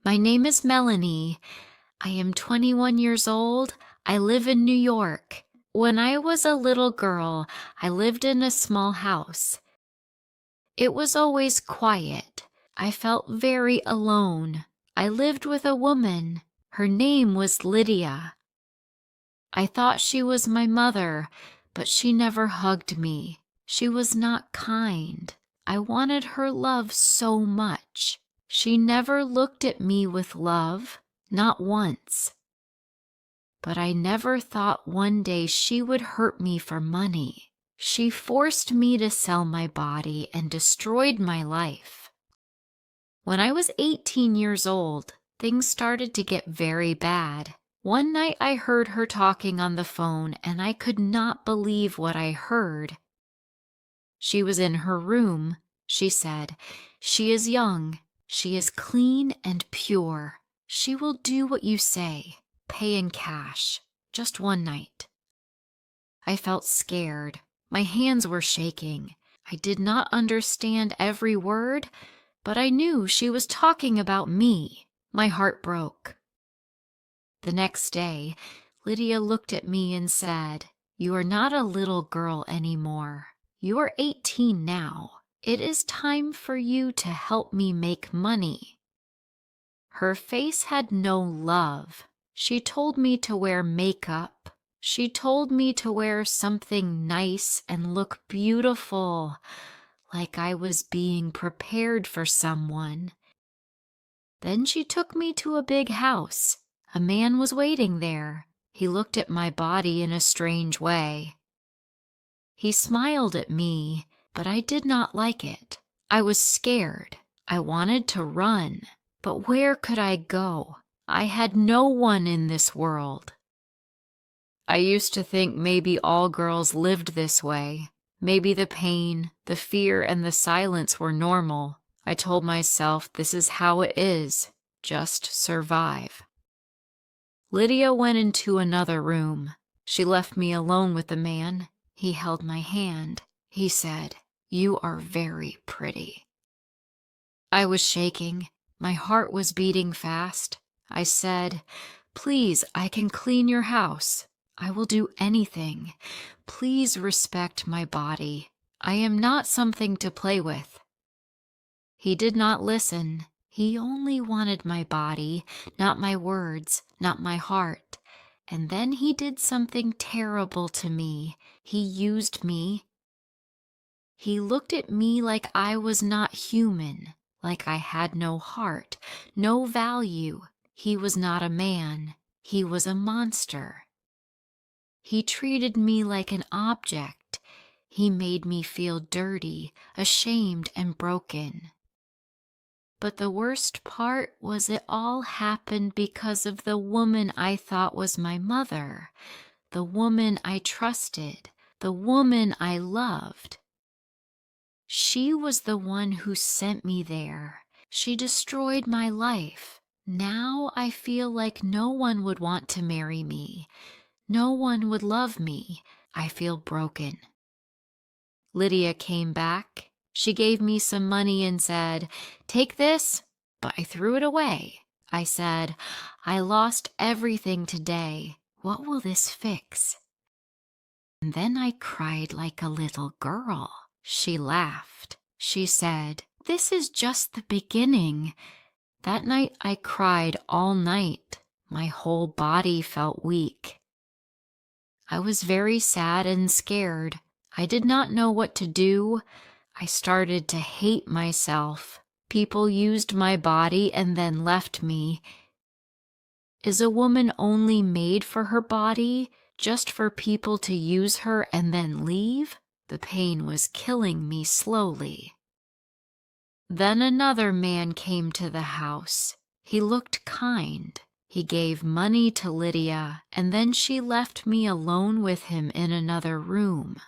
My name is Melanie. I am 21 years old. I live in New York. When I was a little girl, I lived in a small house. It was always quiet. I felt very alone. I lived with a woman. Her name was Lydia. I thought she was my mother, but she never hugged me. She was not kind. I wanted her love so much. She never looked at me with love, not once. But I never thought one day she would hurt me for money. She forced me to sell my body and destroyed my life. When I was 18 years old, things started to get very bad. One night I heard her talking on the phone and I could not believe what I heard. She was in her room. She said, "She is young. She is clean and pure. She will do what you say. Pay in cash. Just one night." I felt scared. My hands were shaking. I did not understand every word, but I knew she was talking about me. My heart broke. The next day, Lydia looked at me and said, "You are not a little girl anymore. You are 18 now. It is time for you to help me make money." Her face had no love. She told me to wear makeup. She told me to wear something nice and look beautiful, like I was being prepared for someone. Then she took me to a big house. A man was waiting there. He looked at my body in a strange way. He smiled at me, but I did not like it. I was scared. I wanted to run, but where could I go? I had no one in this world. I used to think maybe all girls lived this way. Maybe the pain, the fear, and the silence were normal. I told myself this is how it is. Just survive. Lydia went into another room. She left me alone with the man. He held my hand. He said, "You are very pretty." I was shaking. My heart was beating fast. I said, "Please, I can clean your house. I will do anything. Please respect my body. I am not something to play with." He did not listen. He only wanted my body, not my words, not my heart. And then he did something terrible to me. He used me. He looked at me like I was not human, like I had no heart, no value. He was not a man. He was a monster. He treated me like an object. He made me feel dirty, ashamed, and broken. But the worst part was it all happened because of the woman I thought was my mother, the woman I trusted, the woman I loved. She was the one who sent me there. She destroyed my life. Now I feel like no one would want to marry me. No one would love me. I feel broken. Lydia came back. She gave me some money and said, "Take this," but I threw it away. I said, "I lost everything today. What will this fix?" And then I cried like a little girl. She laughed. She said, "This is just the beginning." That night I cried all night. My whole body felt weak. I was very sad and scared. I did not know what to do. I started to hate myself. People used my body and then left me. Is a woman only made for her body, just for people to use her and then leave? The pain was killing me slowly. Then another man came to the house. He looked kind. He gave money to Lydia, and then she left me alone with him in another room.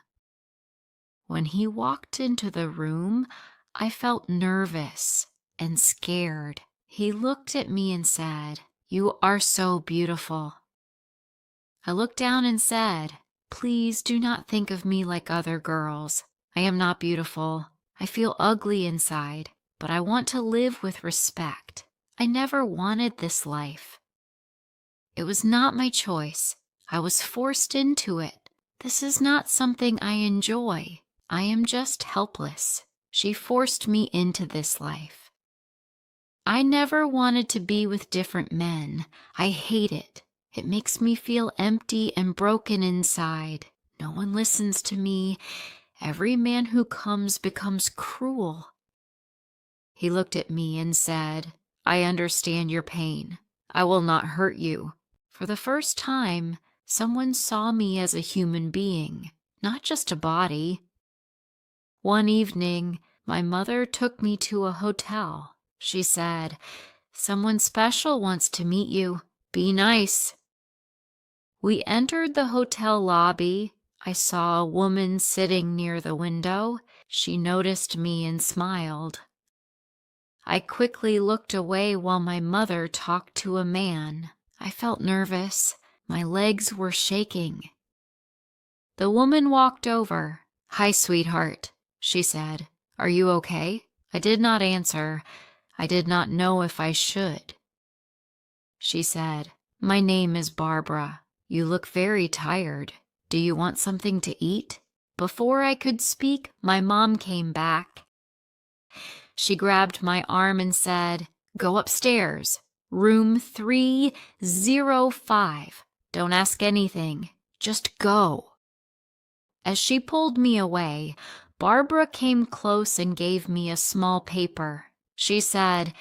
When he walked into the room, I felt nervous and scared. He looked at me and said, "You are so beautiful." I looked down and said, "Please do not think of me like other girls. I am not beautiful. I feel ugly inside, but I want to live with respect. I never wanted this life. It was not my choice. I was forced into it. This is not something I enjoy. I am just helpless. She forced me into this life. I never wanted to be with different men. I hate it. It makes me feel empty and broken inside. No one listens to me. Every man who comes becomes cruel. He looked at me and said, I understand your pain. I will not hurt you. For the first time, someone saw me as a human being, not just a body. One evening, my mother took me to a hotel. She said, someone special wants to meet you. Be nice. We entered the hotel lobby. I saw a woman sitting near the window. She noticed me and smiled. I quickly looked away while my mother talked to a man. I felt nervous. My legs were shaking. The woman walked over. Hi, sweetheart, she said. Are you okay? I did not answer. I did not know if I should. She said, my name is Barbara. You look very tired. Do you want something to eat? Before I could speak, my mom came back. She grabbed my arm and said, go upstairs, room 305. Don't ask anything, just go. As she pulled me away, Barbara came close and gave me a small paper. She said,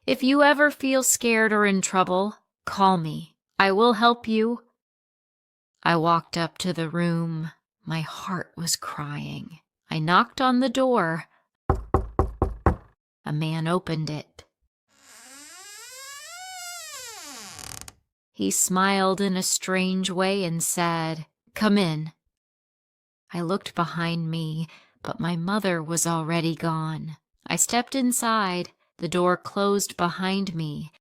if you ever feel scared or in trouble, call me. I will help you. I walked up to the room. My heart was crying. I knocked on the door. A man opened it. He smiled in a strange way and said, come in. I looked behind me, but my mother was already gone. I stepped inside. The door closed behind me.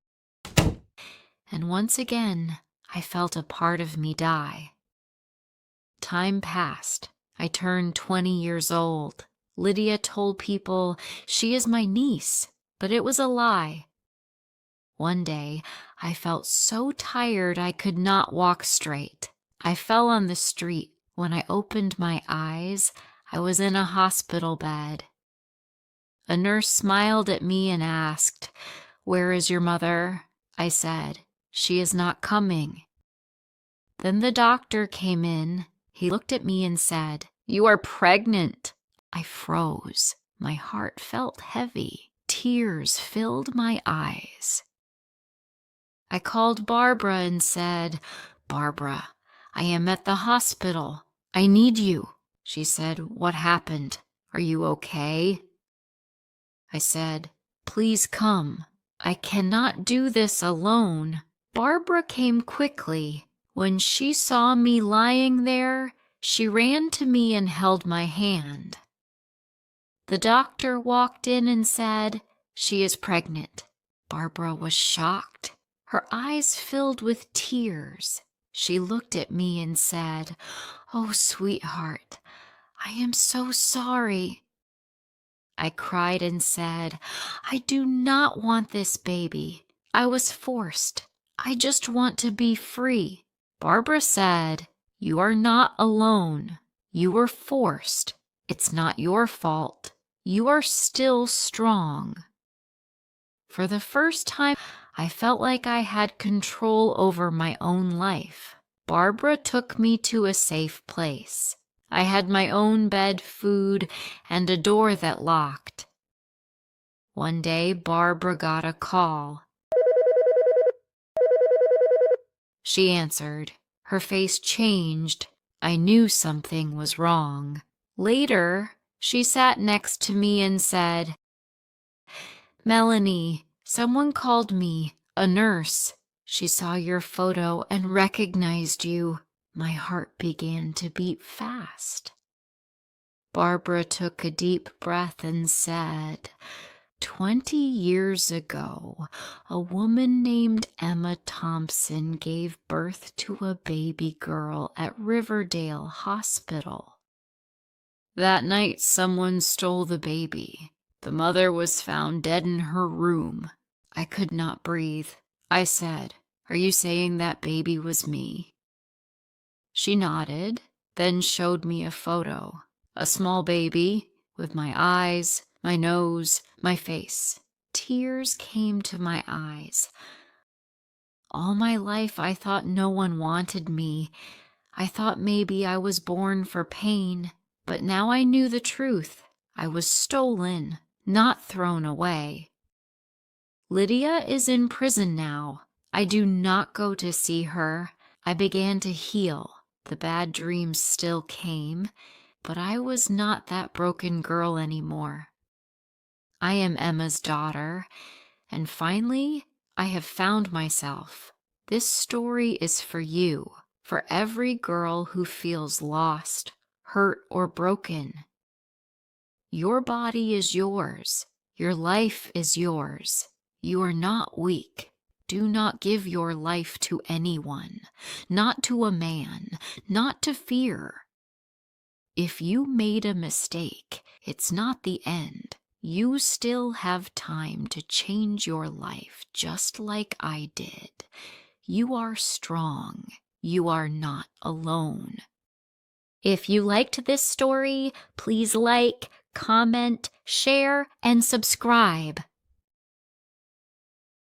And once again, I felt a part of me die. Time passed. I turned 20 years old. Lydia told people she is my niece, but it was a lie. One day, I felt so tired I could not walk straight. I fell on the street. When I opened my eyes, I was in a hospital bed. A nurse smiled at me and asked, where is your mother? I said, she is not coming. Then the doctor came in. He looked at me and said, you are pregnant. I froze. My heart felt heavy. Tears filled my eyes. I called Barbara and said, Barbara, I am at the hospital. I need you. She said, what happened? Are you okay? I said, please come. I cannot do this alone. Barbara came quickly. When she saw me lying there, she ran to me and held my hand. The doctor walked in and said, she is pregnant. Barbara was shocked. Her eyes filled with tears. She looked at me and said, oh, sweetheart, I am so sorry. I cried and said, I do not want this baby. I was forced. I just want to be free. Barbara said, you are not alone. You were forced. It's not your fault. You are still strong. For the first time, I felt like I had control over my own life. Barbara took me to a safe place. I had my own bed, food, and a door that locked. One day, Barbara got a call. She answered. Her face changed. I knew something was wrong. Later, she sat next to me and said, Melanie, someone called me, a nurse. She saw your photo and recognized you. My heart began to beat fast. Barbara took a deep breath and said, 20 years ago, a woman named Emma Thompson gave birth to a baby girl at Riverdale Hospital. That night, someone stole the baby. The mother was found dead in her room. I could not breathe. I said, "Are you saying that baby was me?" She nodded, then showed me a photo. A small baby with my eyes, my nose, my face. Tears came to my eyes. All my life I thought no one wanted me. I thought maybe I was born for pain, but now I knew the truth. I was stolen, not thrown away. Lydia is in prison now. I do not go to see her. I began to heal. The bad dreams still came, but I was not that broken girl anymore. I am Emma's daughter, and finally, I have found myself. This story is for you, for every girl who feels lost, hurt, or broken. Your body is yours. Your life is yours. You are not weak. Do not give your life to anyone, not to a man, not to fear. If you made a mistake, it's not the end. You still have time to change your life just like I did. You are strong. You are not alone. If you liked this story, please like, comment, share, and subscribe.